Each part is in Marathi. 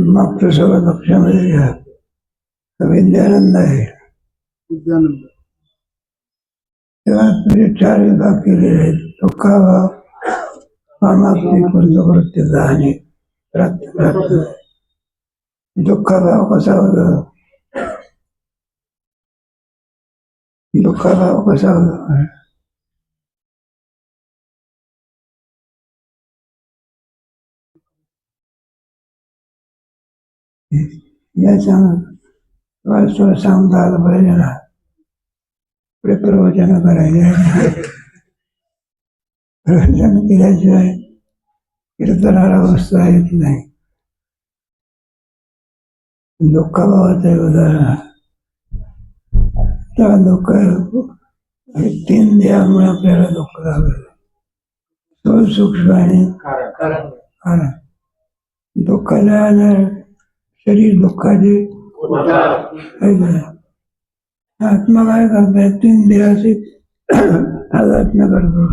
मागचं सगळं लक्षामध्ये घ्या. विद्यानंद आहे. तेव्हा तुझे 4 विभाग केलेले आहेत. दुःखाभाव, कामाग्नी, कृतकृत्यता आणि दुःखाभाव कसा होतो? दुःखाभाव कसा होतो? या सांगता आलं पाहिजे ना. प्रवचन करायचे. प्रवचन केल्याशिवाय कीर्तनाला अवस्था येत नाही. दुःखाभावाचं उदाहरण. त्या दुःख 3 देहामुळे आपल्याला दुःख लागलं. स्थूल, सूक्ष्म आणि कारण. दुःखाला शरीर दुःखाचे आत्मा काय करताय? 3 देहाचे तादात्म्य करतो.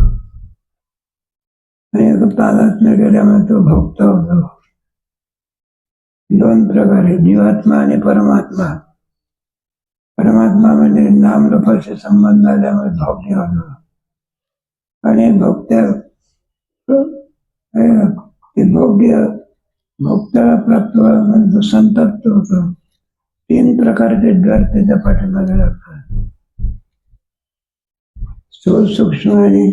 आणि तादात्म्य केल्यामुळे तो भोगता होतो. 2 प्रकारे, जीवात्मा आणि परमात्मा. परमात्मा म्हणजे नामरूपाशी संबंध आल्यामुळे भोगणे होतो. आणि भोक्त्याला प्राप्त म्हणजे संतप्त होतो. 3 प्रकारचे द्वार त्याच्या पाठीमागे लागतात. स्थूल, सूक्ष्म आणि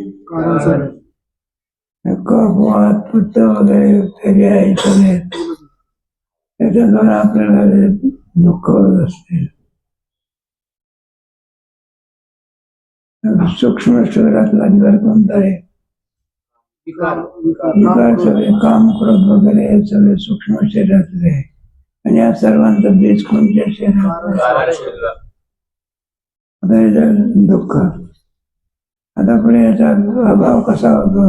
कफवात, पित्त वगैरे पर्याय सगळे त्याच्याद्वारे आपल्याला दुःख होत असते. सूक्ष्म शरीरातला द्वार कोणता आहे? विकार सगळे, काम, क्रोध वगैरे हे सगळे सूक्ष्म शरीरातले आहे. आणि या सर्वांचं बीज कोणत्या शरीरात? दुःख. आता पुढे याचा अभाव कसा होतो?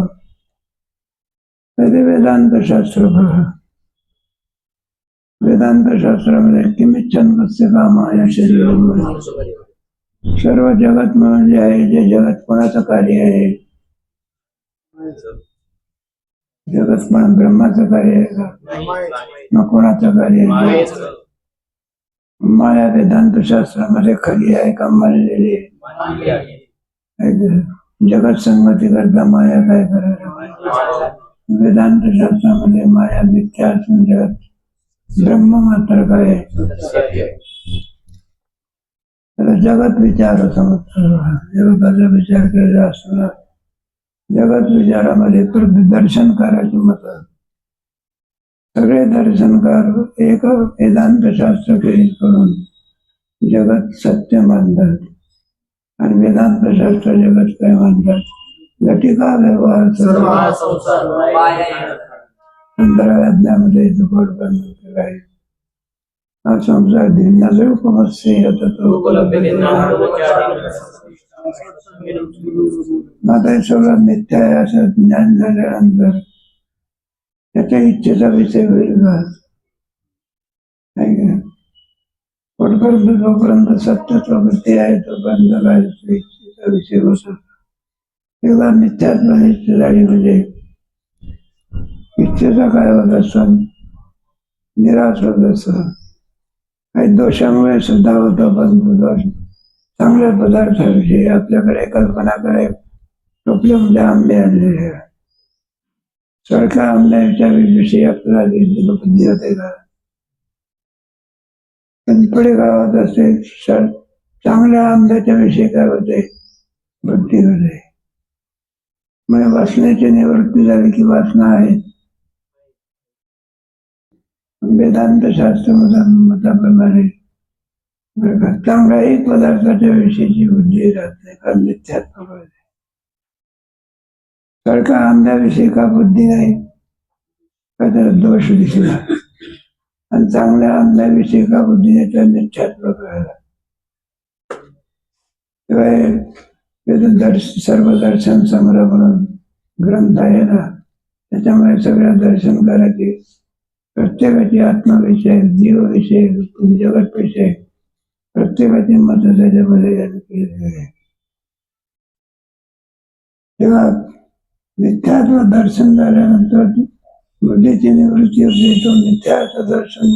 वेदांत शास्त्र बघा. वेदांत शास्त्रामध्ये किमिच्छन्नस्य कामाय शरीरं. सर्व जगत म्हणून जे आहे, जे जगत कोणाचं कार्य आहे? जगत म्हणून ब्रह्माचं कार्य आहे का? मग कोणाचं कार्य आहे? माया वेदांत शास्त्रामध्ये खरी आहे का मानलेली आहे? जगत संगती करता माया काय करायला? वेदांत शास्त्रामध्ये माया मिथ्या असून जगत ब्रह्म मात्र काय? जगत विचार समजतो. जगताचा विचार केला असताना जगत विचारामध्ये दर्शनकाराची मत. सगळे दर्शनकार एक वेदांत शास्त्र करून जगत सत्य मानतात. आणि वेदांत शास्त्र जगत काय मानतात? घटिका व्यवहार अंतराज्ञामध्ये दुपट बंद केला आहे. हा संसार भिन्नरूपमस्य आता हे सगळं मिथ्या आहे असं ज्ञान झाल्यानंतर त्याच्या इच्छेचा विषय होईल का? जोपर्यंत सत्यत्व वृत्ती आहे तोपर्यंत काय इच्छेचा विषय होतो. तेव्हा मिथ्यात्व निश्चित झाली म्हणजे इच्छेचा काय होत असतो? निराश होत असतो. काही दोषामुळे सुद्धा होतो. पण दोष चांगल्या पदार्थाविषयी आपल्याकडे कल्पना करे. टोपल्यामध्ये आंबे आणलेले, सारख्या आंब्याच्या विषयी आपल्याला बुद्धी होते का? पण पुढे काय होत असते? चांगल्या आंब्याच्या विषयी काय होते? बुद्धी होते. म्हणजे वासनेची निवृत्ती झाली की वासना आहे. वेदांत शास्त्र मताप्रमाणे चांगल्याही पदार्थाच्या विषयीची बुद्धी राहत नाही. कारण मिथ्यात्व आहे. सारखा आंब्याविषयी का बुद्धी नाही? का त्याला दोष दिसला. आणि चांगल्या आंब्याविषयी का बुद्धी नाही? तर मिथ्यात्व कळाला. सर्व दर्शन संग्रह म्हणून ग्रंथ आहे ना, त्याच्यामुळे सगळ्या दर्शनकाराची प्रत्येकाची आत्माविषय, जीवविषय, जगतविषय प्रत्येकाची मत त्याच्यामध्ये केलेली आहे. तेव्हा मिथ्यात्व दर्शन झाल्यानंतर बुद्धीची निवृत्ती होते. तो मिथ्यात्व दर्शन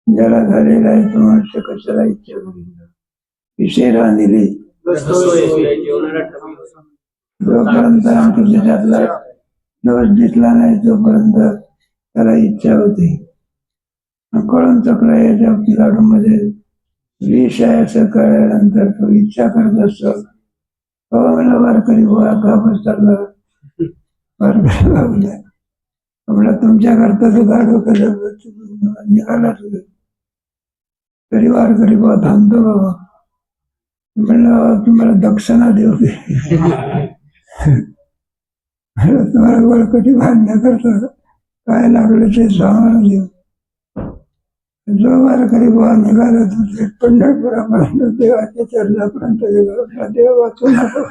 ज्याला झालेला आहे तो मनुष्य कशाला इच्छा करील, विषय राहिली जोपर्यंत त्याच्यातला दोष दिसला नाही तोपर्यंत त्याला इच्छा होती. कळून चुकलं याच्या लाडूमध्ये विष आहे असं कळल्यानंतर तो इच्छा करत असतो. मला वारकरी गोळा का बसला वारकरी बाबूला म्हणलं तुमच्या करता तो गाडो निघाला तरी वारकरी बाबा थांबतो बाबा. म्हणलं तुम्हाला दक्षिणा देऊ तुम्हाला बळकटी भांडण्या करता काय लागलं ते सामान देऊ. जो वारकरी बुवा निघाला तो पंढरपुरापर्यंत देवाच्या चरणापर्यंत गेला. देव वाचू नका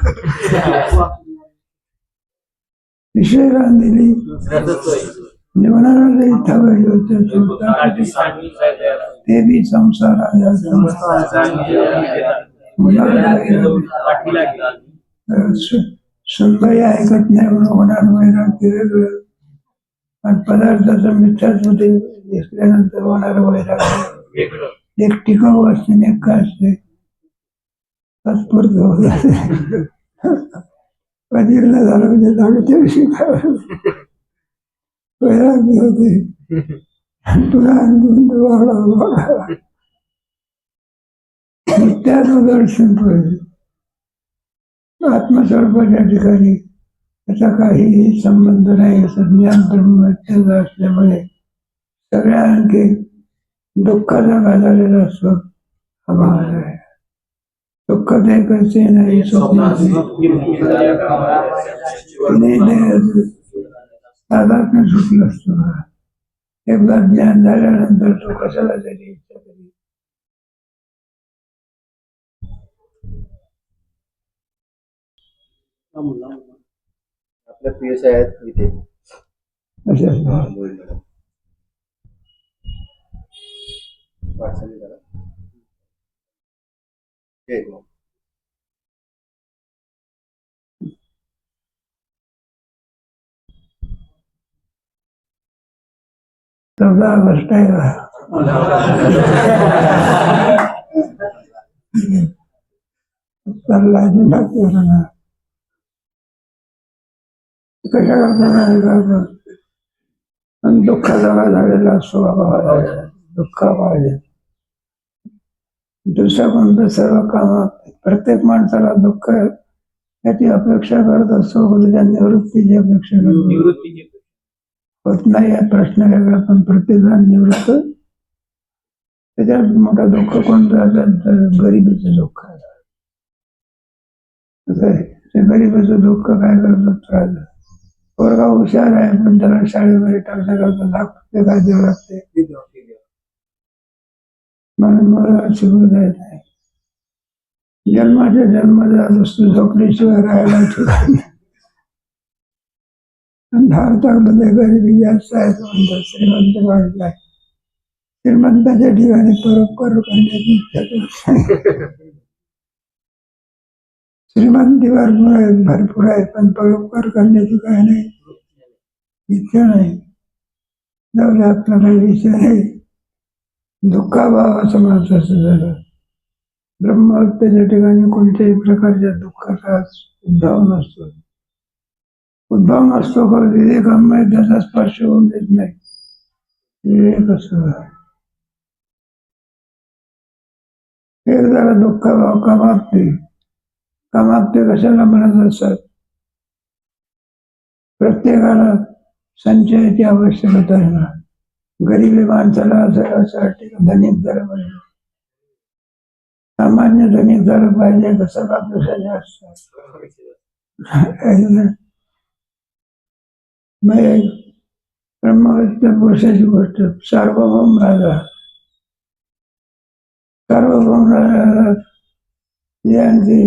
विषय रांधिली जीवनाला इच्छा पाहिजे होते ते बी संसार सुंदर ऐकत नाही म्हणून होणार वैराग्य वेगळं आणि पदार्थाचं मिथ्यात्व दिसल्यानंतर होणार वैराग्य एक टिकाऊ असते एक काय असते तात्पुरतं होत असते. पदीरला झालं म्हणजे दहावीच्या विषयी काय वैराग्य होते तुला वाढा मिथ्यात्व दर्शन पाहिजे. आत्मस्वरूपाच्या ठिकाणी त्याचा काहीही संबंध नाही असं ज्ञान ब्रह्मत्याग असल्यामुळे सगळ्या आणखी दुःखाचा घाललेला असतो. अभाव आहे दुःख ते कसे नाही साधारण सुटलं असतो. एकदा ज्ञान झाल्यानंतर तो कशाला त्याची इच्छा करी. आपल्या पीएस आहेत इथे चौदा ऑगस्ट आहे कशा करता दुःखाचा झालेला स्वभाव दुःख पाहिजे. दुसऱ्या कोणत्या सर्व कामात प्रत्येक माणसाला दुःख याची अपेक्षा करत असतो. त्याच्या निवृत्तीची अपेक्षा करतो होत नाही हा प्रश्न वेगळा. पण प्रत्येक जण निवृत्त त्याच्यात मोठं दुःख कोणतं असेल तर गरिबीचं दुःख आहे. ते गरिबीचं दुःख काय करतात त्रास. पोरगा हुशार आहे पण त्याला शाळेमध्ये टाकण्याकरता ₹1,00,000 काय द्यावं लागते म्हणून मला शिकू द्यायच नाही. जन्माच्या जन्माचा वस्तू झोपडीशिवाय राहायला ठिकाण भारतामध्ये गरिबी जास्त आहे म्हणतात. श्रीमंत वाढलाय श्रीमंताच्या ठिकाणी परोपकार करण्याची इच्छा श्रीमंती भरपूर आहे पण परोपकार करण्याची काय नाही इच्छा नाही. जाऊ आपला काही विषय नाही. दुःखाभाव असं माणसाचं झालं. ब्रह्महत्येच्या ठिकाणी कोणत्याही प्रकारच्या दुःखाचा उद्भव नसतो. उद्भव नसतो का विवेकामुळे त्याचा स्पर्श होऊन देत नाही. विवेक असतो एक जरा दुःखाभाव कामाप्ती कामाप्ती कशाला म्हणत असतात. प्रत्येकाला संचयाची आवश्यकता आहे ना. गरीबी माणसाला असं वाटते की धनिक झालं पाहिजे. सामान्य धनिक झालं पाहिजे कसं का पेक्षा जास्त ब्रह्महत्या पुरुषाची गोष्ट. सार्वभौम राजा सार्वभौम राजा यांची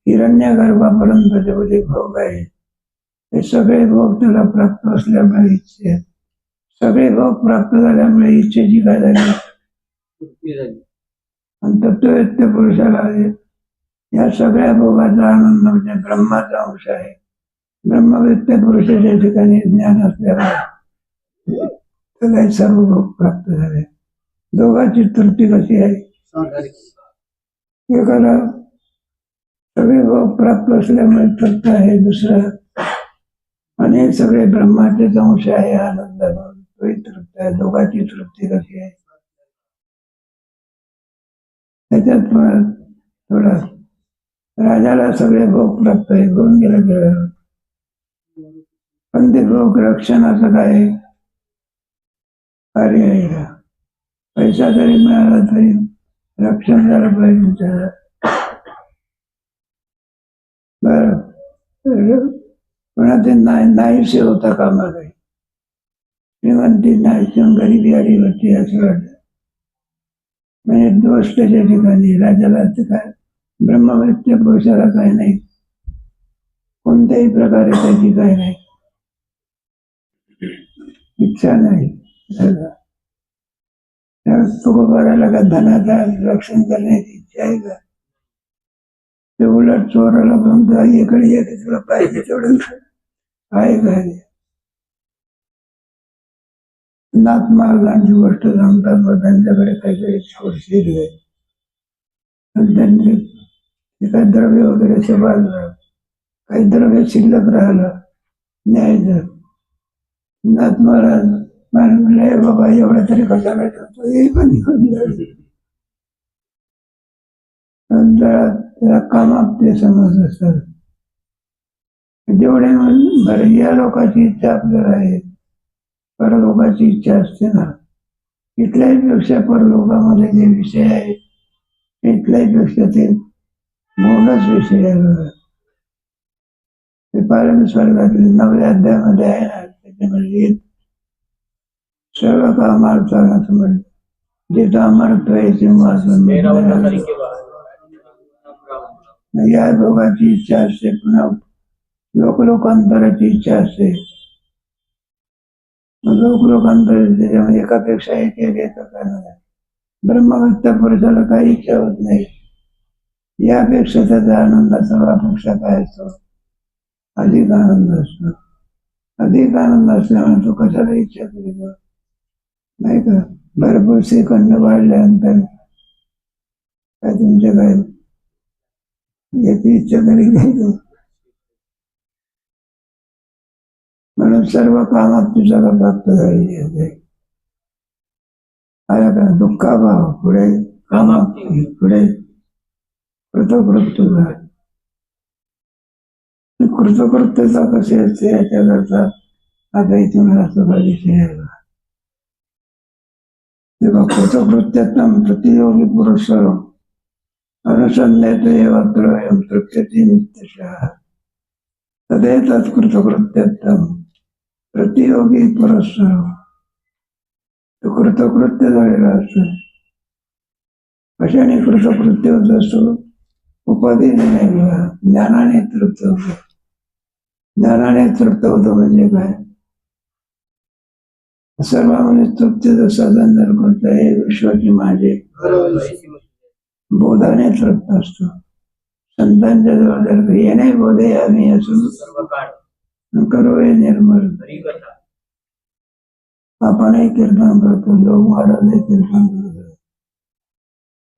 हिरण्यगर्भापर्यंत जेवढे भोग आहे ते सगळे भोग त्याला प्राप्त असल्यामुळे इच्छे सगळे भोग प्राप्त झाल्यामुळे इच्छेची काय झाली आणि तत्ववेत्त पुरुषाला या सगळ्या भोगाचा आनंद म्हणजे ब्रह्माचा अंश आहे. ब्रह्मवेत्त पुरुषाच्या ठिकाणी ज्ञान असल्याला त्याला हे सर्व भोग प्राप्त झाले. दोघांची तृप्ती कशी आहे? एकाला सगळे भोग प्राप्त असल्यामुळे तृप्त आहे, दुसरा आणि हे सगळे ब्रह्माचेच अंश आहे, आनंद तोही तृप्त आहे. दोघांची तृप्ती कशी आहे? त्याच्यात पण थोडा राजाला सगळे भोग प्राप्त आहे, करून गेलं, पण ते भोग रक्षणाचं काय कार्य आहे का? पैसा जरी मिळाला तरी रक्षण झालं पाहिजे त्याला. बरं, कोणाचे नाहीसे होता कामा काही. श्रीमंती नाहीशी गरिबी आली होती असं वाटतं. म्हणजे दोष त्याच्या ठिकाणी. राजाला काय ब्रह्मवेत्त पुरुषाला काही नाही, कोणत्याही प्रकारे त्याची काही नाही, इच्छा नाही. तुकोबाराला का धनाचा रक्षण करण्याची इच्छा आहे का? ते उलट चोराला म्हणतो इकडे ये, तुला पाहिजे तेवढं आहे का? नाथ महाराजांची गोष्ट सांगतात व त्यांच्याकडे काहीतरी शिरले आणि त्यांनी काही द्रव्य वगैरे सभाळलं, काही द्रव्य शिल्लक राहिलं न्यायचं. नाथ महाराज म्हणले बाबा एवढं तरी कशाला ठेवतो, हे पण घेऊन जाईल. त्याला कामात ते समज असतात. जेवढे बरं या लोकांची इच्छा आपल्याला आहे, परलोकाची इच्छा असते ना. इथल्याही पेक्षा परलोकामध्ये जे विषय आहे इथल्याही पेक्षा ते मोठच विषय आहे. ते पालन स्वर्गातले 9व्या अध्यायामध्ये आहे ना, त्याच्यामध्ये सर्व कामार्थानं असं म्हणलं, जिथं अमरत्व आहे सिंहासन. या भोगाची इच्छा असते, पुन्हा लोकांतराची इच्छा असते. लोकांतर त्याच्यामध्ये एकापेक्षा एक येतं कारण ब्रह्मवेत्त पुरुषाला काही इच्छा होत नाही. यापेक्षा त्याचा आनंद सर्वापेक्षा काय असतो? अधिक आनंद असतो. अधिक आनंद असल्यामुळे तो कशाला इच्छा करीतो नाही का? भरपूर श्रीखंड वाढल्यानंतर काय तुमच्या काय याची इच्छा तरी घ्यायचं. म्हणून सर्व कामात तुझा प्राप्त झाली आला का? दुःखाभाव पुढे कामात, पुढे कृतकृत्यता. कृतकृत्यता कशी असते याच्याकरता आता इथून असं विषय आहे. तेव्हा कृतकृत्यत्वं प्रतियोगी पुरुषं अनुसंधेत एवत्रयं तृप्यति नित्यशः तदेतत् कृतकृत्यत्वं प्रतियोगी पुरुषः. तो कृतकृत्य झालेला असतो. कशाने कृतकृत्य होत असतो? उपाधीने नाही, ज्ञानाने तृप्त होतो. ज्ञानाने तृप्त होतो म्हणजे काय? सर्वांमध्ये तृप्तीचं साधन जर कोणतं आहे, विश्वाची माझे बोधाने तृप्त असतो. संतांच्या जवळ जर येणे बोधे आम्ही असून करो हे निर्मल. आपणही कीर्तन करतो, लोक महाराजही कीर्तन करतो.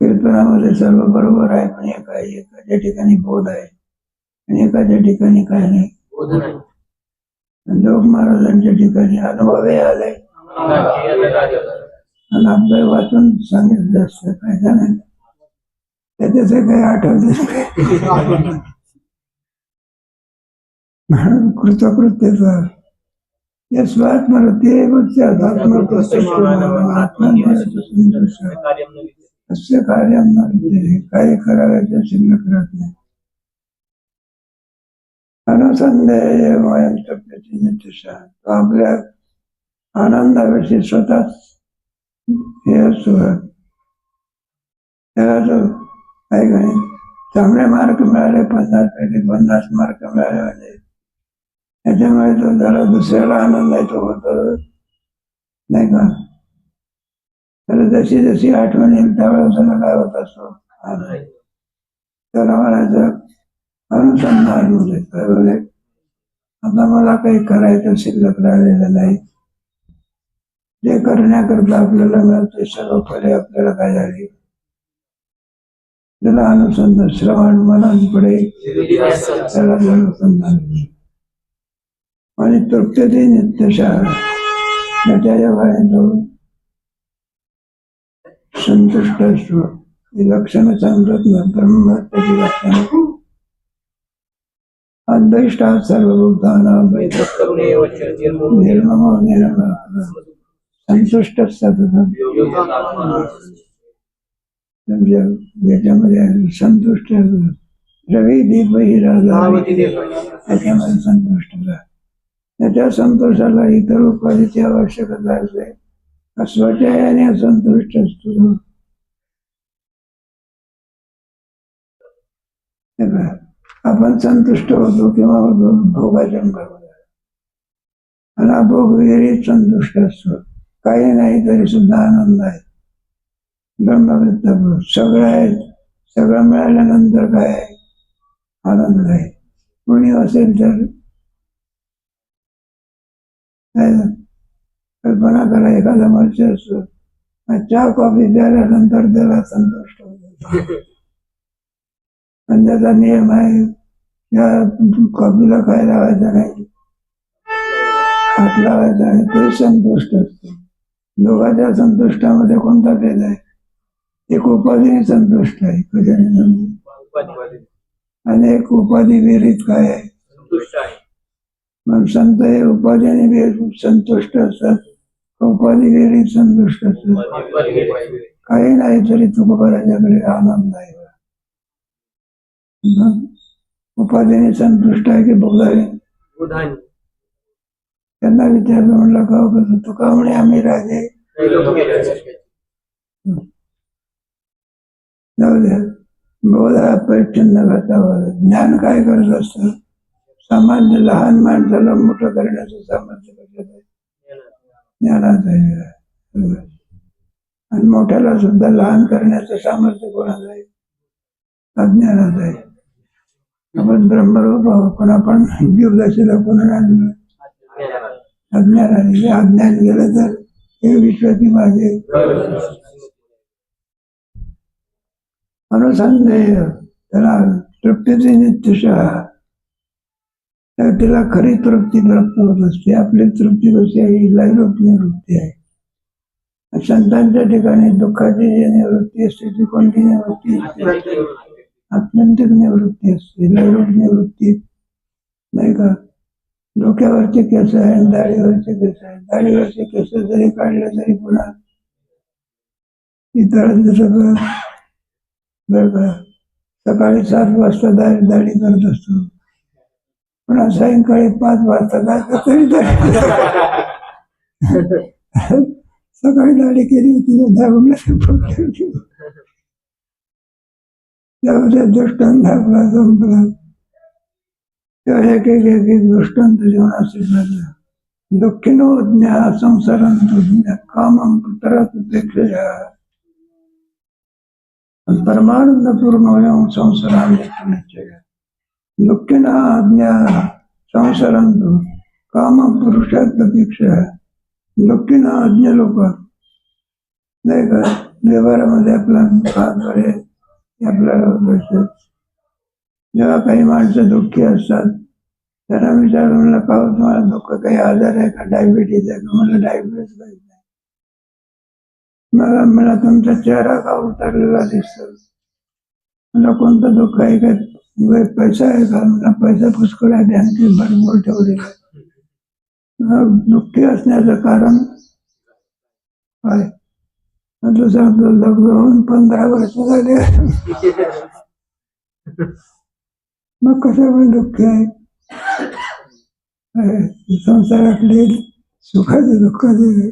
कीर्तनामध्ये सर्व बरोबर आहे, पण एकाच्या ठिकाणी बोध आहे आणि एकाच्या ठिकाणी काय नाही. लोक महाराजांच्या ठिकाणी अनुभवे आले आणि आपलं वाचून सांगितलं असतं काय जाणार त्याच्याच काही आठवत म्हणून कृतकृत्यता या स्वात्मरती अस्य कार्यं न विद्यते. कार्य करायचं शिल्लक राहत नाही. अनुसंधेय तृप्यति नित्यशः. तो आपल्या आनंदाविषयी स्वतः हे असतो. त्याला तो काय काय चांगले मार्क मिळाले, 50 पैकी 50 मार्क मिळाले म्हणजे त्याच्यामुळे तो जरा दुसऱ्याला आनंद येतो होतो नाही का? तर जशी जशी आठवण येईल त्यावेळेला त्याला काय होत असतो त्याला म्हणायचं अनुसंधान म्हणजे काय बोले आता मला काही करायचं शिल्लक राहिलेलं नाही. जे करण्याकरता आपल्याला मिळते सर्व फळे आपल्याला काय झाली त्याला अनुसंधान श्रवण मनन पुढे त्याला अनुसंधान आणि तृप्ती नित्यशा त्याच्या योगाने तो संतुष्ट असतो. ही लक्षणं सांगत ना ब्रह्म त्याची लक्षणं अद्वैष्टा सर्वभूतानां निर्ममो निरमः संतुष्ट सततम याच्यामध्ये संतुष्ट रवी दीप ही राजा त्याच्यामध्ये संतुष्ट राहा. त्याच्या संतोषाला इतर उपाधीची आवश्यकता असते. स्वतःने संतुष्ट असतो. आपण संतुष्ट होतो किंवा होतो भोगाच्या आणि भोग विहिरीत संतुष्ट असतो. काही नाही तरी सुद्धा आनंद आहे. ब्रह्मविद्या सगळं आहे. सगळं मिळाल्यानंतर काय आहे आनंद आहे. कोणी असेल तर कल्पना करा एखादा मनुष्य असतो चहा कॉफी प्यायल्यानंतर त्याला संतुष्ट होतो. पण त्याचा नियम आहे या कॉफीला काय लावायचं नाही हात लावायचा आणि तो संतुष्ट असतो. दोघांच्या संतुष्टामध्ये कोणता भेद आहे? एक उपाधीने संतुष्ट आहे कशाने आणि एक उपाधी विरहित काय आहे मग संत हे उपाधीने संतुष्ट असतात. उपाधी विरहित संतुष्ट असतात. काही नाही तरी तुकोबाराच्याकडे आनंद आहे. उपाधीने संतुष्ट आहे की भोगाने? त्यांना विचारलं म्हणलं का कसं तुका म्हणे आम्ही राजे जाऊ द्या. बोधा परिच्छिन्न घातावर ज्ञान काय करत असतं? सामान्य लहान माणसाला मोठं करण्याचं सामर्थ्य कशात आहे? ज्ञानात आहे. आणि मोठ्याला सुद्धा लहान करण्याचं सामर्थ्य कोणाचं आहे? अज्ञानात आहे. आपण ब्रह्मरूप आहोत पण आपण जीवदशेला कोणाला आणलं? अज्ञानाने. अज्ञान गेलं तर हे विश्वाची माझे अनुसंधेय त्याला तृप्तीचे नित्यशः तर तिला खरी तृप्ती प्राप्त होत असते. आपली तृप्ती कशी आहे? ही लैरोपी वृत्ती आहे. संतांच्या ठिकाणी दुःखाची जी निवृत्ती असते ती कोणती निवृत्ती असते? आत्यंतिक निवृत्ती असते. लैरोपी निवृत्ती नाही का? डोक्यावरचे केस आहे दाढीवरचे केस आहे. दाढीवरचे केस जरी काढले तरी पुन्हा इतरांचं सगळं बरं का सकाळी 7 वाजता दाढी करत असतो पुन्हा सायंकाळी 5 वाजता जायचं तरी सकाळी दाढी केली होती त्यामध्ये दृष्टांत दाखला संपला. तेव्हा एक दृष्टांत जीवनात शिकला. दुःखिनो ज्ञा संसारांतो ज्ञा कामं पुत्रापेक्षा परमानंद पूर्ण संसाराने दुःखिना ज्ञा संसारांतो काम पुरुषार्थपेक्षा दुःखीना अज्ञ लोक नाही का व्यवहारामध्ये आपला हातद्वारे आपल्याला जेव्हा काही माणसं दुःखी असतात त्यांना विचारून म्हणलं का तुम्हाला दुःख काही आजार आहे का? डायबिटीज आहे का? मला डायबिटीज काही नाही. मला तुमचा चेहरा का उतरलेला दिसतो? मला कोणतं दुःख आहे का? पैसा आहे का? मला पैसा पुष्कळ आहे बँकेत भरपूर ठेवलेला आहे. दुःखी असण्याचं कारण काय? तो सांगतो लग्न होऊन 15 वर्ष झाले मग कशामुळे दुःखी आहे? संसारातले सुखाचे दुःखाचे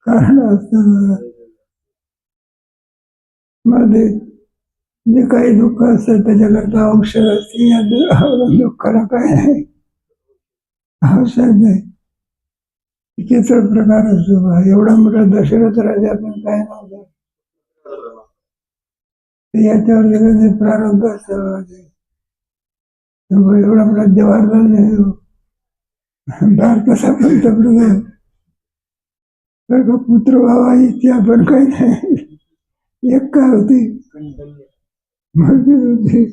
कारण असतात. मध्ये जे काही दुःख असतं त्याच्याकरता औषध असते. या दुःखाला काय नाही औषध नाही. विचित्र प्रकार असतो बा. एवढा मोठा दशरथ राजा पण काय नव्हता. याच्यावर सगळं प्रारंभ असतं. एवढा मोठा जवाहरलाल नेहरू भारताचा पंतप्रधान तर का पुत्र व्हावा इच्छा पण काही नाही. एक काय होती होती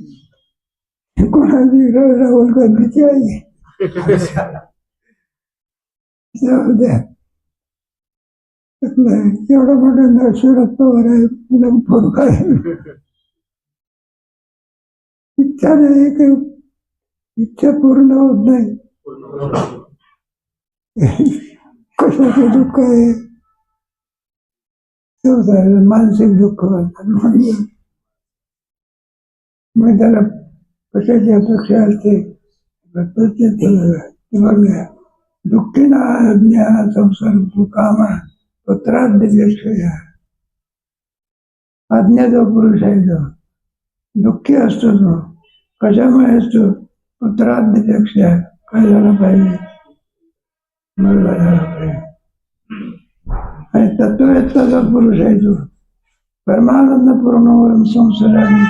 कोणाची राहुल गांधीची आई. जाऊ द्या. एवढा मोठा शरद पवार आहे तुला फोन काय इच्छा नाही काही इच्छा पूर्ण होत नाही. कशाचं दुःख आहे मानसिक दुःख मग त्याला कशाची अपेक्षा असते. दुःखी ना ज्ञान संसार कामा तो त्रास दिल्याशिवाय आज्ञा जो पुरुष आहे तो दुःखी असतो. तो कशामुळे असतो तो त्रास दिल्याशिवाय काय झालं पाहिजे मुलगा झाला पाहिजे. आणि तत्ववेत्ताचा पुरुष आहे तो परमानंद पूर्ण संसाराने.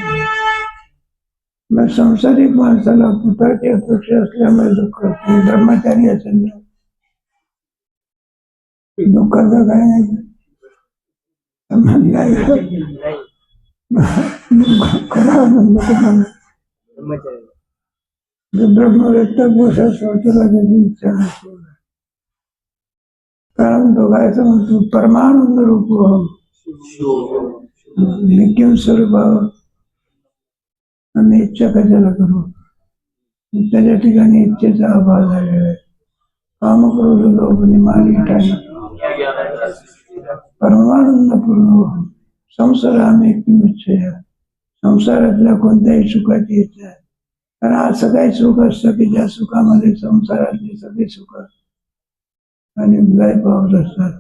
मग संसारिक माणसाला पुत्राची अपेक्षा असल्यामुळे दुःख असते. ब्रह्मचारी असेल ना दुःखाचं काय नाही खरा आनंद तुम्हाला ब्रह्मवेत्ता गोष्ट स्वतःला त्याची इच्छा नसते. कारण तो काय म्हणतो परमानंद रूप नित्यम स्वरूप आम्ही इच्छा कशाला करू. त्याच्या ठिकाणी इच्छेचा अभाव झालेला आहे. कामक्रोध लोभ निमानी टाळी परमानंद पूर्ण संसार आम्ही इच्छा संसारातल्या कोणत्याही सुखाची इच्छा आहे. कारण असं काही सुख असतं की ज्या सुखामध्ये संसारातली सगळी सुख आणि गाय पावत असतात.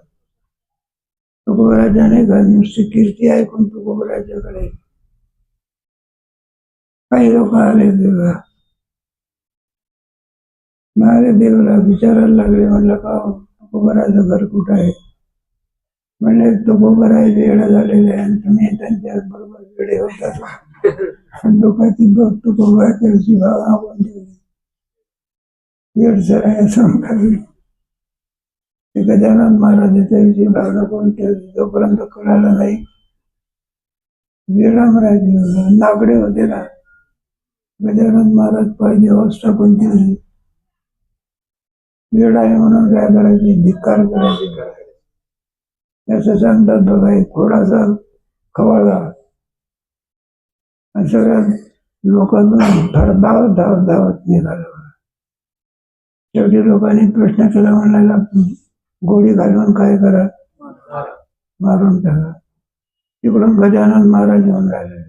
तुकोबराजाने नुसती कीर्ती ऐकून तुकोबराजाकडे काही लोक आले देवा माझ्या देवाला विचारायला लागले. म्हणलं का तुकोबराचं घर कुठं आहे. म्हणजे तुकोबराज वेळ झालेले आहे आणि तुम्ही त्यांच्या बरोबर वेळे होतात. लोकांची तुकोबराच्या दिवशी भावना होऊन ठेवली वेळ जरा असं खाली गजानन महाराजाच्या विषयी भावना करून ठेवली. जोपर्यंत कळाला नाही वेळामराज नागडे होते ना. गजानन महाराज पहिली अवस्था कोणती होती. वेळ आहे म्हणून काय करायची धिक्कार करायची. असं सांगतात बघा. एक थोडासा खवळला आणि सगळ्या लोकांना धावत निघाला. शेवटी लोकांनी प्रश्न केला म्हणायला गोळी घालून काय करा मारून टाका. तिकडून गजानन महाराज येऊन राहिले.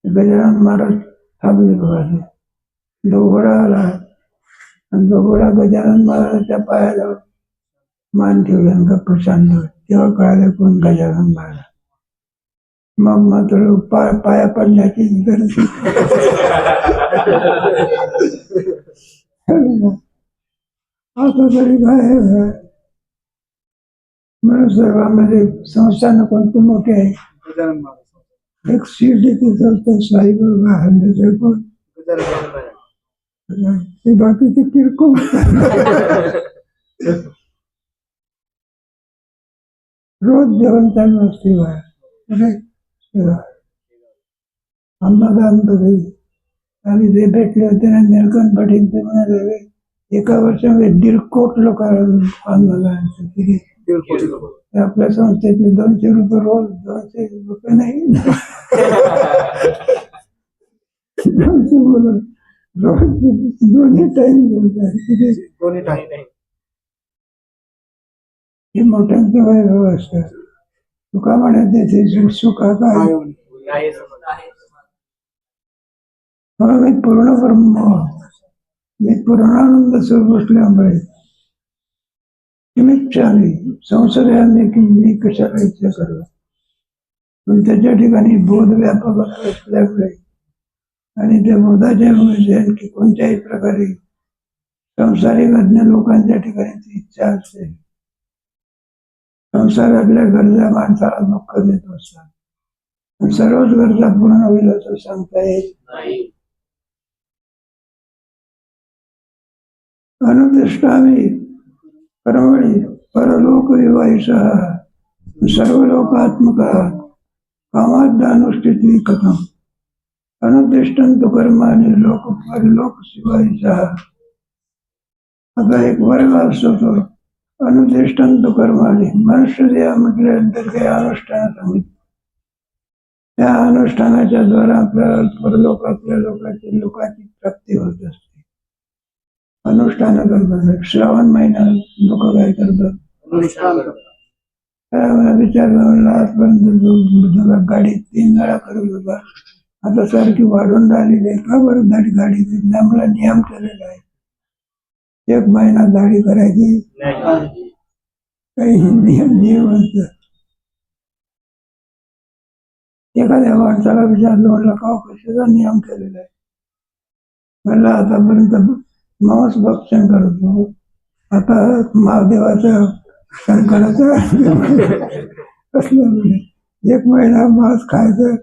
गजानन महाराज थांबले बघा. दोघोडा आला आणि दोघोडा गजानन महाराजांच्या पायाजवळ मान ठेवले आणि गप्प शांत. तेव्हा कळाले कोण गजानन महाराज. मग मात्र पाया पडण्याची गरज आता तरी काय म्हणून सर्वांमध्ये संस्थान कोणते मोठे आहे. एक शिर्डीचे चालतं साईबाबा हल्ल्याचे कोण ते बाकीचे किरकोळ. रोज जेवण चालू असते बाहेर अन्नदान घरी. आणि जे भेटले होते ना निळकंठ पाटील ते म्हणाले एका वर्षामध्ये 1.5 कोटी लोक अन्नदान केले. आपल्या संस्थेतले 200 रुपये रोज 200 रुपये नाही 200 बोलून रोज दोन्ही टाइम दोन्ही टाइम हे मोठ्यांचं वैभव असतं. तुका म्हणत ते सुखा काय मी पूर्ण ब्रह्म मी पूर्णानंद स्वरूप असल्यामुळे किमिच्छामी संसाराने की मी कशाला इच्छा करू. पण त्याच्या ठिकाणी बोध व्यापक असल्यामुळे आणि त्या बोधाच्या मुळे की कोणत्याही प्रकारे संसारिक अज्ञ लोकांच्या ठिकाणी ती इच्छा असते. संसारातल्या गरजा माणसाला दुःख देत असतात. पण सर्वच गरजा पूर्ण होईल असं सांगता येईल नाही. अनुतिष्ठामि कर्मणि परलोक विवाहिषः सर्व लोकात्मकः कामाद्यानुष्ठिती कथम अनुतिष्ठन्तु कर्माणि लोक परलोक विवाहिषः. आता एक वर्ग असतो तो अनुतिष्ठन्तु कर्माणि. मनुष्य देह म्हटल्यानंतर काही अनुष्ठान सांगितलं. त्या अनुष्ठानाच्या द्वारा आपल्याला परलोकातल्या लोकांची प्राप्ती होत असते. अनुष्ठान करतात. श्रावण महिना लोक काय करतात? अनुष्ठान करतात. विचार म्हणला आजपर्यंत गाडी 3 वेळा करत होता, आता सारखी वाढून राहिलेली आहे. का बरं गाडी आम्हाला नियम केलेला आहे 1 महिना दाढी करायची. काही नियम असतात. एखाद्या माणसाला विचारलं, म्हटलं का कशाचा नियम केलेला आहे? म्हणलं आतापर्यंत मांस भक्षण करत होतो, आता महादेवाचं शंकराचं कसलं 1 महिना मांस खायचं.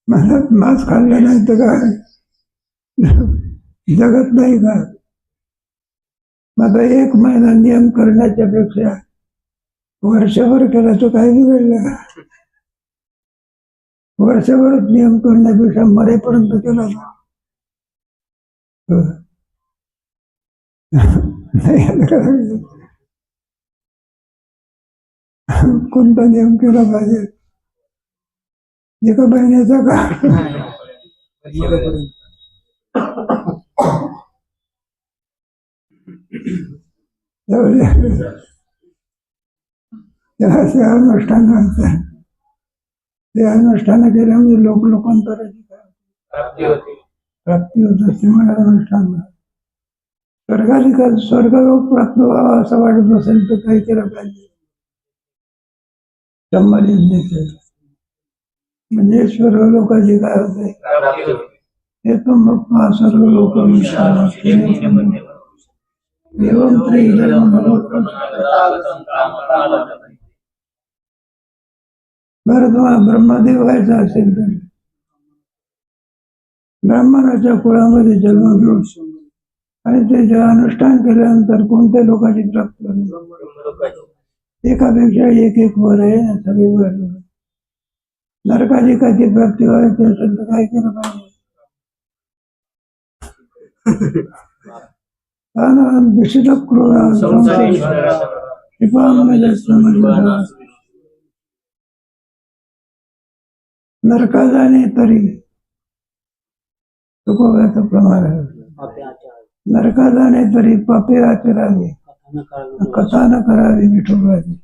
मला मांस खाल्लं नाही तर काय जगत नाही का? आता 1 महिना नियम करण्याच्या पेक्षा वर्षभर केला तर काय बिघडलं? वर्षभरच नियम करण्यापेक्षा मरेपर्यंत केला कोणता नियम केला पाहिजे? 1 महिन्याचा का? असे अनुष्ठान म्हणतात. ते अनुष्ठान केल्यामुळे लोकांतराची प्राप्ती होत असते. मला अनुष्ठान स्वर्गलोक प्राप्त व्हावा असं वाटत असेल तर काही केलं पाहिजे. म्हणजे स्वर्गलोकाची काय होते हे तो मग सर्वलोक बरं तुम्हाला ब्रह्मदेव व्हायचं असेल तर ब्राह्मणाच्या कुळामध्ये जन्म घेऊन आणि त्याचे अनुष्ठान केल्यानंतर कोणत्या लोकांची प्राप्ती होईल? एकापेक्षा एक वर आहे ना, सगळे वर. नरकाची कधी प्राप्ती व्हायची असेल तर काय केलं पाहिजे? दूषित क्रूर नरका जाणे तरी चुकवण्याचं प्रमाण आहे. नरका जाणे तरी पापे आचरावे, कथा न करावी विठोबाची.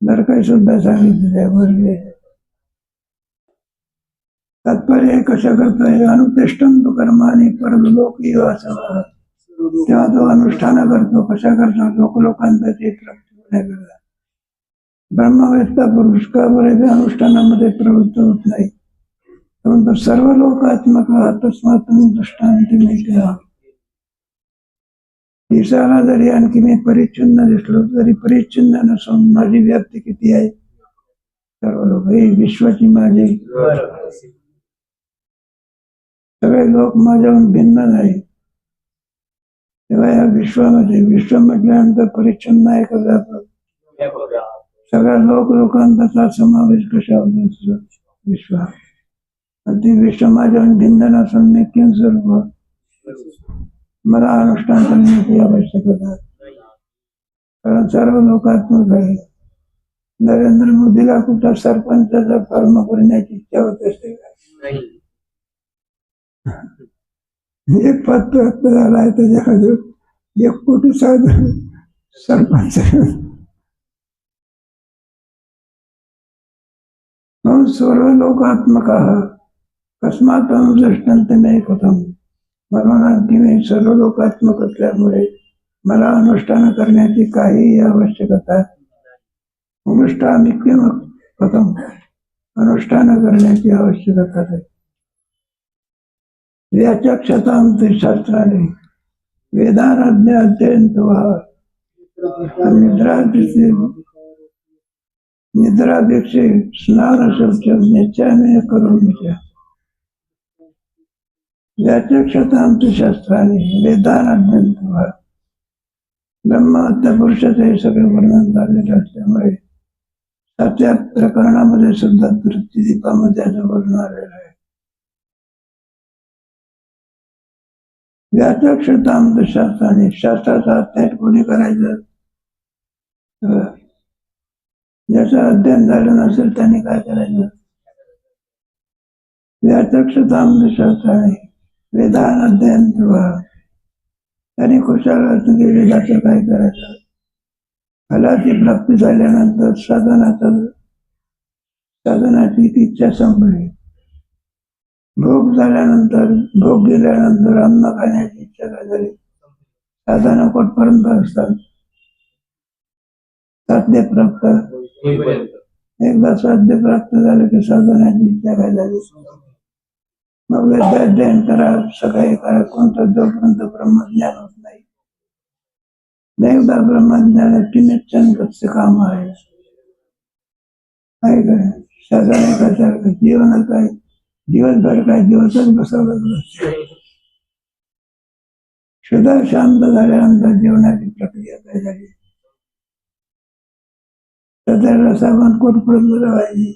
नरकाई सुद्धा सांगितले. तात्पर्य कशा करतोय? अनुतिष्ठन्तु कर्माणि परलोक विवाहिषः. तेव्हा तो अनुष्ठान करतो. कशा करतो? लोकांतराची प्राप्ती होण्याकरता. ब्रह्मवेत्ता पुरुष का बरे अनुष्ठानामध्ये प्रवृत्त होत नाही, परंतु सर्व लोकात्मक तस्मात् दृष्टांती मिळते. दिसाला जरी आणखी मी परिच्छिन्न दिसलो तरी परिच्छिन्न नसून माझी व्याप्ती किती आहे? सर्व लोक. ही विश्वाची माझी सगळे लोक माझ्याहून भिन्न नाही. तेव्हा या विश्वामध्ये विश्व म्हटल्यानंतर परिच्छिन्न आहे का व्यापक? सगळ्या लोकांचा समावेश कशा होत असतो? विश्व. आणि ती विश्व माझ्याहून भिन्न नसून मी किंच स्वरूप. मला अनुष्ठान करण्याची आवश्यकता, कारण सर्व लोकात्मक आहे. नरेंद्र मोदीला कुठं सरपंचाचा फॉर्म भरण्याची इच्छा होत असते का? एक पद झालाय त्याच्यामध्ये 1 कोटी सरपंच. म्हणून सर्व लोकात्मक कस्मात अनुदृष्टांत नाही कथम. म्हणून आणखी मी सर्व लोकात्मक असल्यामुळे मला अनुष्ठान करण्याची काही आवश्यकता. अनुष्ठान किंवा कथम अनुष्ठान करण्याची आवश्यकता आहे. व्याचक्षतां ते शास्त्राणि वेदानाज्ञ अत्यंत निद्रापेक्षे स्नान शौच नित्याने करोमि च व्याचक्षतां ते शास्त्राणि वेदानाज्ञ ब्रह्महत्या पुरुषाचं हे सगळे वर्णन झालेलं असल्यामुळे सातव्या प्रकरणामध्ये सुद्धा तृप्तिदीपामध्ये याचं वर्णन आलेलं आहे. व्याचक्षतां शास्त्राने शास्त्राचा अध्ययन कोणी करायचं ज्याचं अध्ययन झालं नसेल त्यांनी काय करायचं. व्याचक्षतां शास्त्राने वेदान अध्ययन त्यांनी खुशाल गेले जातं काय करायचं. फलाची प्राप्ती झाल्यानंतर साधनाची इच्छा संपली. भोग झाल्यानंतर भोग गेल्यानंतर अन्न खाण्याची इच्छा काय झाली. साधना कुठपर्यंत असतात. साध्य प्राप्त एकदा साध्य प्राप्त झालं की साधनाची इच्छा काय झाली. मग अध्ययन करा सकाळी करा कोणतं जोपर्यंत ब्रह्मज्ञान होत नाही. एकदा ब्रह्मज्ञानाची निश्चंदचं काम आहे. काय काय साधना कशासारखं जीवन काय दिवसभर काय दिवसच बसवलं. शुद्ध शांत झाल्यानंतर जीवनाची प्रक्रिया काय झाली. तर रसाबन कुठपर्यंत लावायची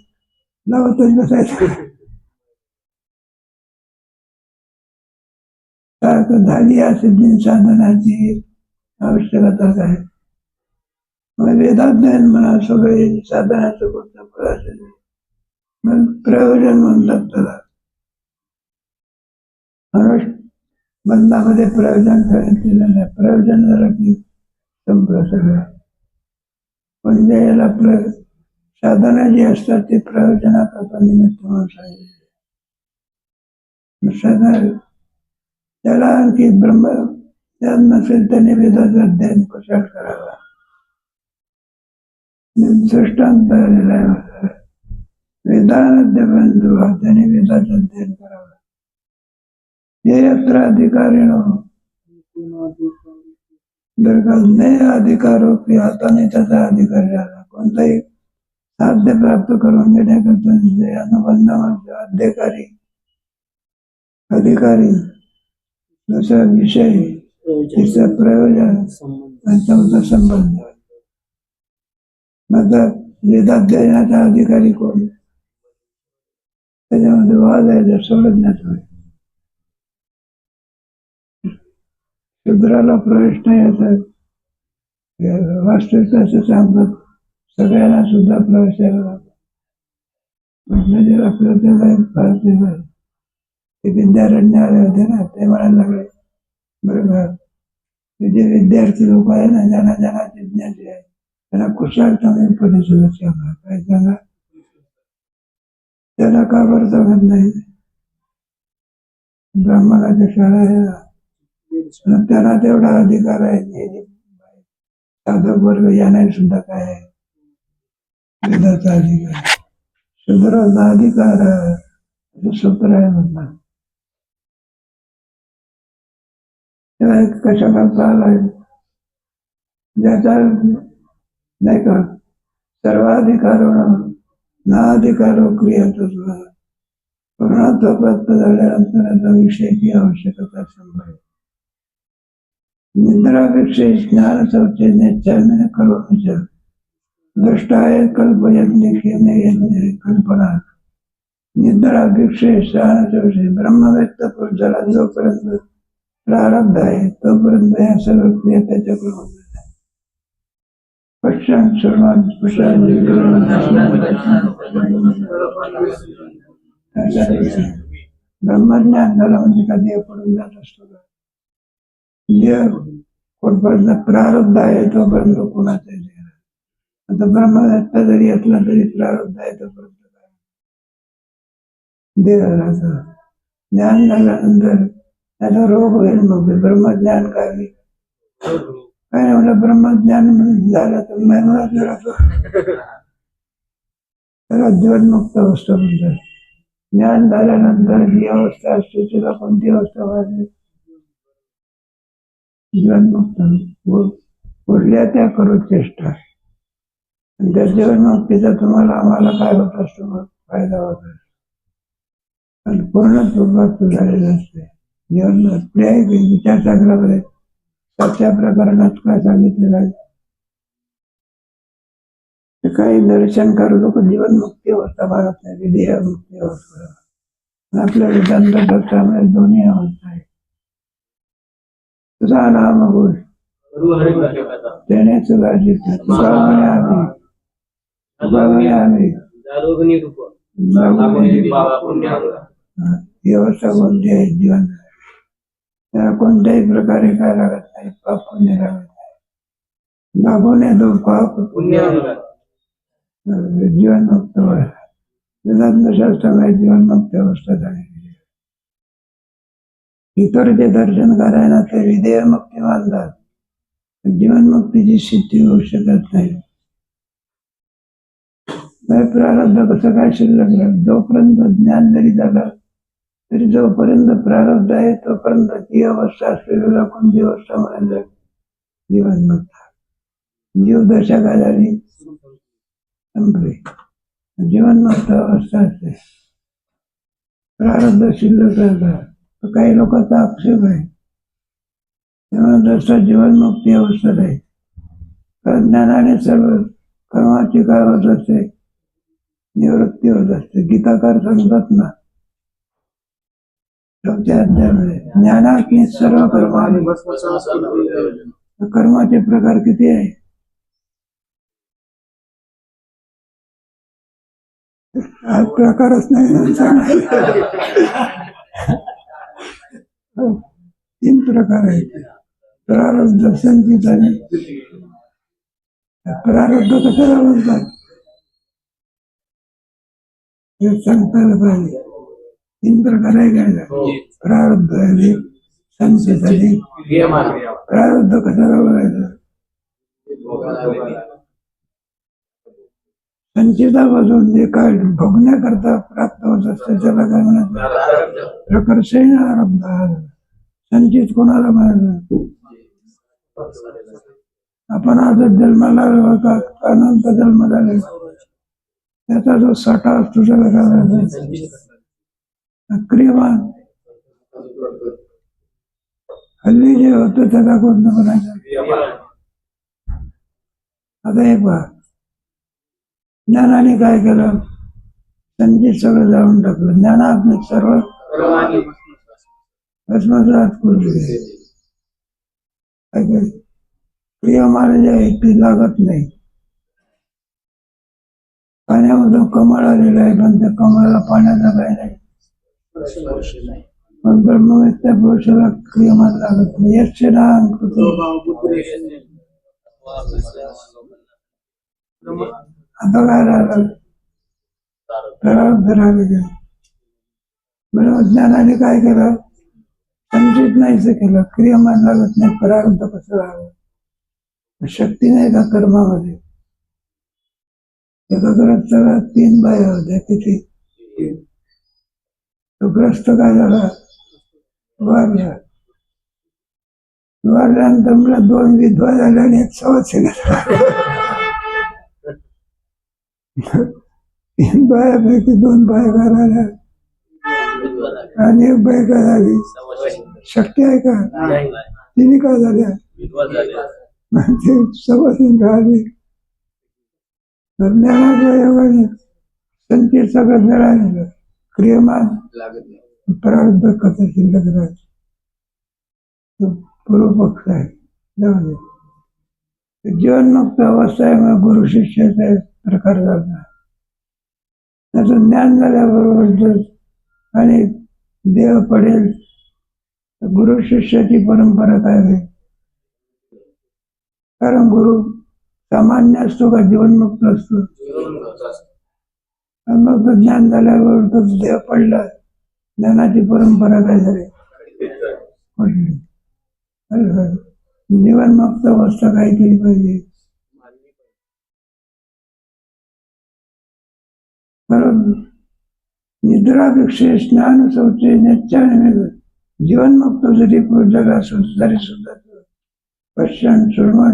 लावतच बसायचं. झाली अशी साधनाची आवश्यकता काय. वेदाध्ययन म्हणा सगळे साधनाचं कोणतं फळ असेल मग प्रयोजन म्हणतात त्याला. बंधामध्ये प्रयोजन केलं नाही. प्रयोजन झालं की संपलं सगळं. पण याला साधना जी असतात ते प्रयोजनाचा निमित्त म्हणून सांगितले. त्याला आणखी ब्रह्म ज्ञान नसेल त्याने वेदाचं अध्ययन कशाला करावा. दृष्टांत आलेला आहे. वेदांत बंधू त्याने वेदाचं अध्ययन करावं. हे यत्र अधिकारीनो नाही अधिकारो की हाताने त्याचा अधिकार झाला. कोणताही साध्य प्राप्त करून घेण्याकरता अनुबंधामध्ये अधिकारी दुसरा विषय तिसरा प्रयोजन आणि चौथा संबंध. मग वेदाध्ययनाचा अधिकारी कोण त्याच्यामध्ये वाद आहे सोडण्यात होईल. शूद्राला प्रवेश नाही असं वास्तविक असं सांगतात. सगळ्यांना सुद्धा प्रवेश आहे. म्हणजे आपल्याला ते विद्यारण्य आले होते ना ते म्हणायला लागले बरोबर ते जे विद्यार्थी लोक आहे ना ज्यांना जिज्ञासी आहे त्यांना कुशाल चांगले उपदेश काय सांगा. त्याला का बरं सांगत नाही. ब्राह्मणाच्या शाळा आहे ना त्यांना तेवढा अधिकार आहे. साधक वर्ग यांना सुद्धा काय आहे वेदाचा अधिकार. शूद्राचा अधिकार सूत्र आहे म्हणतात. कशाला चालय ज्याचा नाही का सर्वाधिकारो ना अधिकारो क्रियाचा पूर्णत्व प्राप्त झाल्यानंतर विषयाची आवश्यकता संभव. निद्रापेक्षा ज्ञान शौच निश्चय करोमि च दृष्टाय कल्पयज्ञ कल्पना. निद्रापेक्षा ज्ञान शौच ब्रह्मव्यक्त पुरुषाला जोपर्यंत प्रारब्ध आहे तोपर्यंत या सर्व क्रिया त्याच्याकडून होत नाही. पश्चात सर्वात ब्रह्मज्ञान झाला म्हणजे का देव पडून जात असतो का. देव कुठपर्यंत प्रारब्ध आहे तोपर्यंत कोणाचा देव. आता ब्रह्मव्यक्त जरी असला तरी प्रारब्ध आहे तोपर्यंत देह राहतो. ज्ञान झाल्यानंतर त्याचा रोग होईल. मग ब्रह्मज्ञान काय काय म्हणलं ब्रह्मज्ञान झालं तर मरणाचा राहतो त्याला जीवनमुक्त अवस्था म्हणतात. ज्ञान झाल्यानंतर जी अवस्था असते तिला कोणती अवस्था पाहिजे? जीवनमुक्त. उरल्या त्या करू चेष्टा. आणि त्या जीवनमुक्तीचा तुम्हाला आम्हाला काय होत असतो? मग फायदा होत असतो. आणि पूर्ण दुर्भक्त झालेलं असते जीवन. आपल्या विचार चक्रामध्ये सातव्या प्रकरणात काय सांगितलेलं आहे? ते काही दर्शन करू लोक जीवनमुक्ती अवस्था मानत नाही, विधेय मुक्ती अवस्था. आपल्या दंतशास्त्रामध्ये दोन्ही अवस्था आहे. तुझा नाम बोल त्याने तुझा जिथे तुझा म्हणे आम्ही, तुझा म्हणे आम्ही ही अवस्था कोणती आहे जीवन? त्याला कोणत्याही प्रकारे काय लागत नाही, पाप पुण्य लागत नाही. लागून येतो पाप जीवनमुक्त दंतशास्त्रामध्ये जीवनमुक्त अवस्था झाली. इतर जे दर्शन करायला ते विधेय मुक्ती मानतात. जीवनमुक्तीची सिद्धी होऊ शकत नाही. प्रारब्ध कसं काय शिल्लक राहत? जोपर्यंत ज्ञान जरी झालं तरी जोपर्यंत प्रारब्ध आहे तोपर्यंत ती अवस्था असलेली कोणती अवस्था म्हणायला जीवनमुक्त. जीव दशा काय झाली? संपली. जीवनमुक्त अवस्था असते. प्रारब्ध शिल्लक राहतात. काही लोकांचा आक्षेप आहे तेव्हा जसं जीवनमुक्ती अवस्था आहे. तर ज्ञानाने सर्व कर्माची काय होत असते? निवृत्ती होत असते. गीताकार सांगतात ना चौथ्या अध्यायामध्ये, ज्ञानाग्नी सर्व कर्माने. कर्माचे प्रकार किती आहे? हा प्रकारच नाही. 3 प्रकार आहेत. प्रारब्ध, संचित आणि प्रारब्ध कशाला म्हणतात हे सांगताना पाहिजे. 3 प्रकार आहे काय? प्रारब्ध आणि संचित आणि प्रारब्ध कशाला बोलायचं? संचितापासून जे काय भोगण्याकरता प्राप्त होत असते त्याला काय म्हणतात? प्रकर्षेण आरब्ध. संचित कोणाला म्हणायचं? आपण आज जन्माला होता अनंत जन्म झाले त्याचा जो साठा असतो त्याला काय म्हणायचं? क्रियमान. हल्ली जे होतं त्याला कोणतं म्हणायचं? आता एक पहा, ज्ञानाने काय केलं? संचित सगळं जाळून टाकलं. ज्ञानाग्नी सर्व भस्मसात केले. क्रियमान जे आहे ती लागत नाही. पाण्यामधून कमळ आलेलं आहे पण त्या कमळाला पाण्याचा काय नाही. पण ब्रह्मविद्या पुरुषाला क्रियमान लागत नाही. यश नाम आता काय राहिलं? प्रारब्ध राहिलं. बरोबर. ज्ञानाने काय केलं? संचित नाहीच केलं. क्रियमान लागत नाही. प्रारब्ध कसं राहावं? शक्ती नाही का कर्मामध्ये? एका घरात सगळ्या 3 बाया होत्या. किती? तो ग्रस्त काय झाला? वारला. वारल्यानंतर मला 2 विधवा झाल्या आणि 1 सवत्सिक झाला. 3 बायापैकी 2 बाया काय झाल्या आणि 1 बाई काय झाली? शक्य आहे का? तिने काय झाल्या? ते सवत्सिक राहिली. ज्ञानाच्या योगाने संचित सगळं जळालेलं. क्रियमान प्रारब्ध कसं शिल्लक राहत? पूर्व पक्ष आहे. जीवनमुक्त अवस्था आहे. मग गुरु शिष्याचे प्रकार झाला. त्याचं ज्ञान झाल्याबरोबर आणि देव पडेल गुरु शिष्याची परंपरा काय होईल? कारण गुरु सामान्य असतो का जीवनमुक्त असतो? मग ज्ञान झाल्यावर तर देव पडला. ज्ञानाची परंपरा काय झाली? पडली. जीवनमुक्त अवस्था काय केली पाहिजे? कारण निद्राभिक्षे स्नान शौचे नेच्छाने जीवनमुक्त जरी जगा तरी सुद्धा पश्चान सुरमान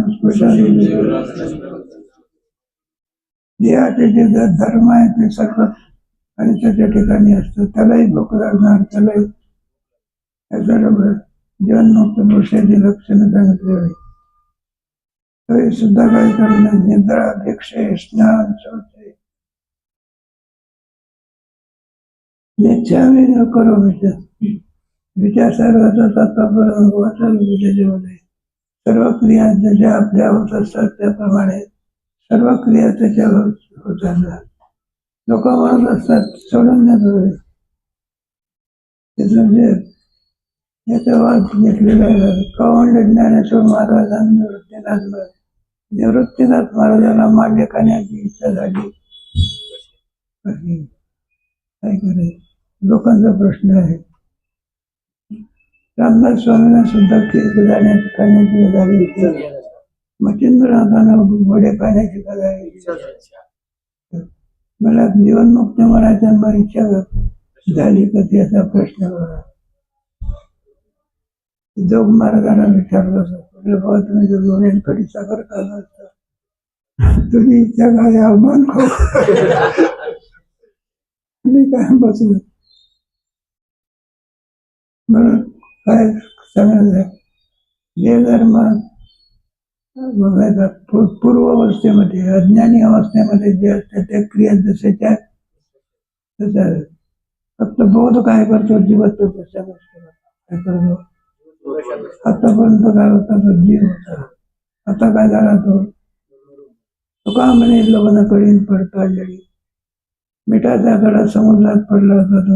देहाचे जे धर्म आहे ते सर्व आणि त्याच्या ठिकाणी असतं, त्यालाही भूक लागणार, त्यालाही बरोबर जीवनमुक्त पुरुषाची लक्षणं सांगितली होती. तरी सुद्धा काय करणार, निद्रा भिक्षे स्नान शौचे नेच्छामी न करो विचार सर्वाचा आतापर्यंत वाचाल त्याच्यामध्ये सर्व क्रिया ज्या आपल्या होत असतात त्याप्रमाणे सर्व क्रिया त्याच्यावर होतात. लोक म्हणत असतात सोडून देत होते, त्याचं जे याचा वाद घेतलेला आहे. कौंड ज्ञानेश्वर महाराजांना निवृत्तीनाथ महाराजांना मांडे खाण्याची इच्छा झाली. काय करायचं, लोकांचा प्रश्न आहे. रामदास स्वामींना सुद्धा जाण्याची खाण्याची झाली होती. मच्छिंद्रनाथांना वडे खाण्याची झाली. मला जीवनमुक्त म्हणायच्या इच्छा झाली का त्याचा प्रश्न बघा. जोग महाराजांना विचारलं होतं, तुम्ही जर दोन्ही कधी साखर खाल्ला असता तुझी इच्छा काय अवमान खाऊ मी काय बसलो म्हणून काय सांगायचं. हे धर्म बघायचा पूर्व अवस्थेमध्ये अज्ञानी अवस्थेमध्ये जे असते त्या क्रिया जशाच्या तशा फक्त बोध काय करतो, जीवत्व तशा गोष्टी काय करतो. आतापर्यंत काय होता तो जीव होता, आता काय झाला तो का म्हणे लोकांना कळीन पडता जडी मिठाचा कडा समुद्रात पडला होता, तो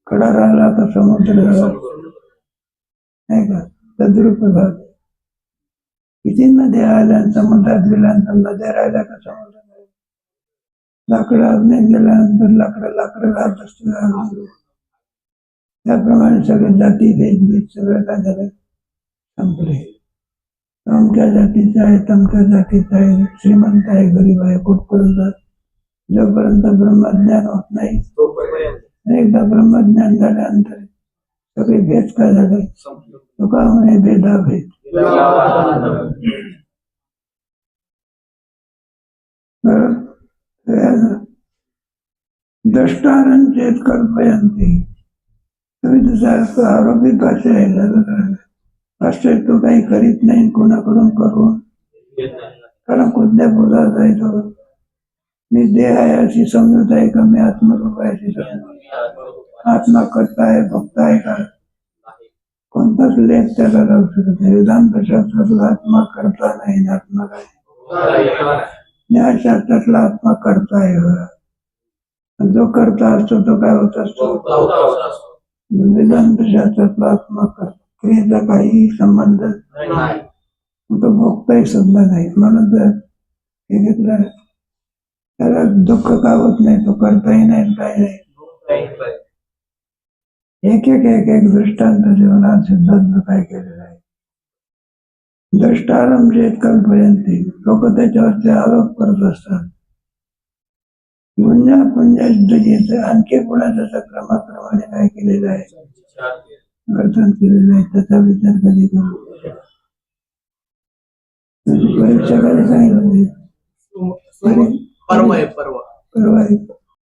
कडा राहिला का समुद्र झाला नाही का. तद्रूप झालं. किती नद्या आल्या समुद्रात गेल्यानंतर नद्या राहिल्या का समुद्रात लाकडं अग्नीत गेल्यानंतर लाकडं राहत असते. त्याप्रमाणे सगळे जाती भेद सगळं काय झालं संपले. अमक्या जातीचा आहे, तमक्या जातीचा आहे, श्रीमंत आहे, गरीब आहे, कुठपर्यंत जोपर्यंत ब्रह्मज्ञान होत नाही. एकदा ब्रह्मज्ञान झाल्यानंतर सगळे भेद काय झाले, तुका म्हणे भेदाभेद. द्रष्टांचेत कल्पयंती. तुम्ही जसं आरोपी भाषा आहे, आश्चर्य तो काही करीत नाही कोणाकडून करून, कारण कुठल्या बोलात आहे तो मी देह आहे अशी समजत आहे का, मी आत्मरूप आहे अशी समजत. आत्मा करता आहे भक्त आहे का, कोणताच लेख त्याला लावू शकत नाही. वेदांत शास्त्रातला आत्मा करता नाही, आत्मा काय न्यायशास्त्रातला आत्मा करता आहे. जो करता असतो तो काय होत असतो, वेदांत शास्त्रातला आत्मा करता क्रियेचा काही संबंध तो भोगताही सुद्धा नाही. म्हणून जर हे घेतलं त्याला दुःख का होत नाही, तो करताही नाही काय नाही. एक दृष्टांत जीवनात सिद्धांत काय केलेला आहे. द्रष्टारम जे कल्पयंती. लोक त्याच्यावरती आरोप करत असतात. पुण्य आणखी पुन्हा त्याचा क्रमाक्रमाने काय केलेलं आहे, वर्तन केलेलं आहे. त्याचा विचार कधी करू. परीक्षा कधी सांगितलं, परवा